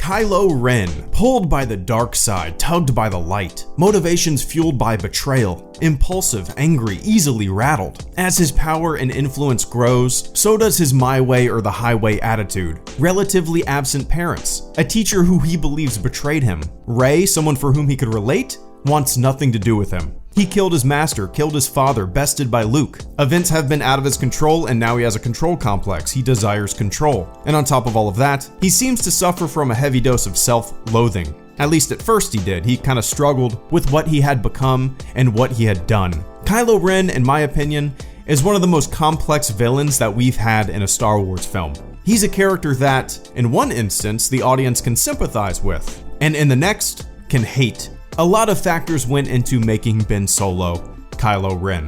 Kylo Ren, pulled by the dark side, tugged by the light, motivations fueled by betrayal, impulsive, angry, easily rattled. As his power and influence grows, so does his my way or the highway attitude. Relatively absent parents, a teacher who he believes betrayed him. Rey, someone for whom he could relate, wants nothing to do with him. He killed his master, killed his father, bested by Luke. Events have been out of his control and now he has a control complex. He desires control. And on top of all of that, he seems to suffer from a heavy dose of self-loathing. At least at first he did. He kind of struggled with what he had become and what he had done. Kylo Ren, in my opinion, is one of the most complex villains that we've had in a Star Wars film. He's a character that, in one instance, the audience can sympathize with, and in the next, can hate. A lot of factors went into making Ben Solo Kylo Ren.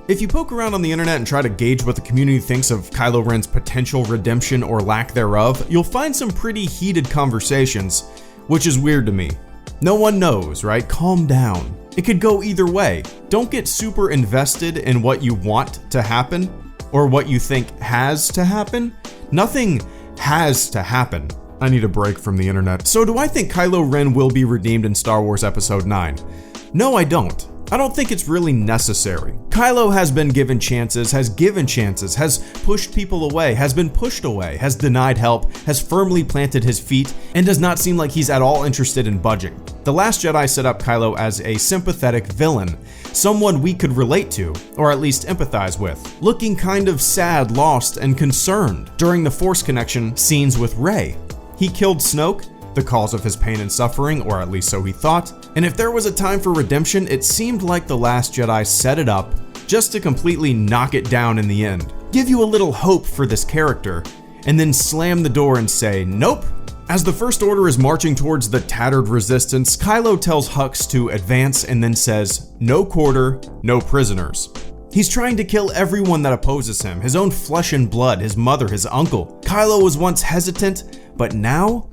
If you poke around on the internet and try to gauge what the community thinks of Kylo Ren's potential redemption or lack thereof, you'll find some pretty heated conversations, which is weird to me. No one knows, right? Calm down. It could go either way. Don't get super invested in what you want to happen or what you think has to happen. Nothing has to happen. I need a break from the internet. So do I think Kylo Ren will be redeemed in Star Wars Episode 9? No, I don't. I don't think it's really necessary. Kylo has been given chances, has pushed people away, has been pushed away, has denied help, has firmly planted his feet, and does not seem like he's at all interested in budging. The Last Jedi set up Kylo as a sympathetic villain, someone we could relate to, or at least empathize with, looking kind of sad, lost, and concerned during the Force connection scenes with Rey. He killed Snoke, the cause of his pain and suffering, or at least so he thought, and if there was a time for redemption, it seemed like The Last Jedi set it up just to completely knock it down in the end. Give you a little hope for this character, and then slam the door and say, nope. As the First Order is marching towards the tattered resistance, Kylo tells Hux to advance and then says, no quarter, no prisoners. He's trying to kill everyone that opposes him, his own flesh and blood, his mother, his uncle. Kylo was once hesitant, but now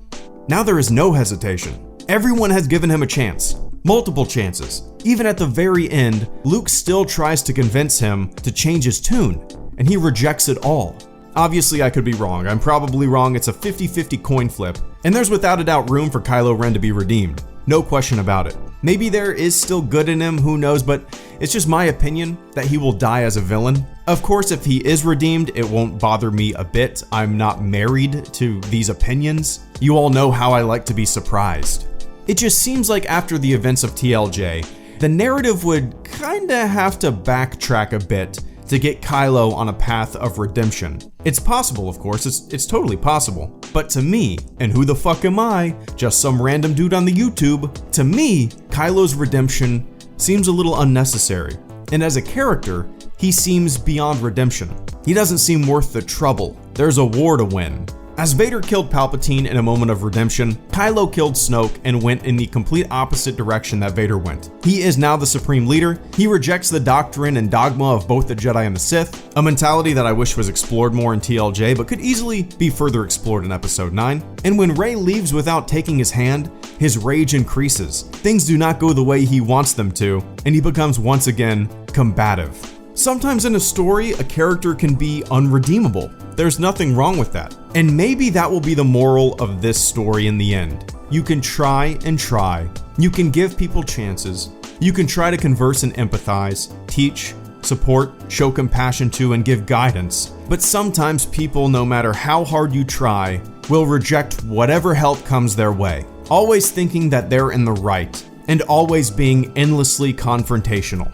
there is no hesitation. Everyone has given him a chance, multiple chances. Even at the very end, Luke still tries to convince him to change his tune, and he rejects it all. Obviously, I could be wrong. I'm probably wrong. It's a 50-50 coin flip, and there's without a doubt room for Kylo Ren to be redeemed. No question about it. Maybe there is still good in him, who knows, but it's just my opinion that he will die as a villain. Of course, if he is redeemed, it won't bother me a bit. I'm not married to these opinions. You all know how I like to be surprised. It just seems like after the events of TLJ, the narrative would kinda have to backtrack a bit to get Kylo on a path of redemption. It's possible, of course, it's totally possible. But to me, and who the fuck am I, just some random dude on the YouTube, to me, Kylo's redemption seems a little unnecessary. And as a character, he seems beyond redemption. He doesn't seem worth the trouble. There's a war to win. As Vader killed Palpatine in a moment of redemption, Kylo killed Snoke and went in the complete opposite direction that Vader went. He is now the supreme leader. He rejects the doctrine and dogma of both the Jedi and the Sith, a mentality that I wish was explored more in TLJ but could easily be further explored in Episode 9. And when Rey leaves without taking his hand, his rage increases. Things do not go the way he wants them to, and he becomes once again combative. Sometimes in a story, a character can be unredeemable. There's nothing wrong with that. And maybe that will be the moral of this story in the end. You can try and try. You can give people chances. You can try to converse and empathize, teach, support, show compassion to, and give guidance. But sometimes people, no matter how hard you try, will reject whatever help comes their way. Always thinking that they're in the right, and always being endlessly confrontational.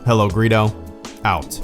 HelloGreedo, out.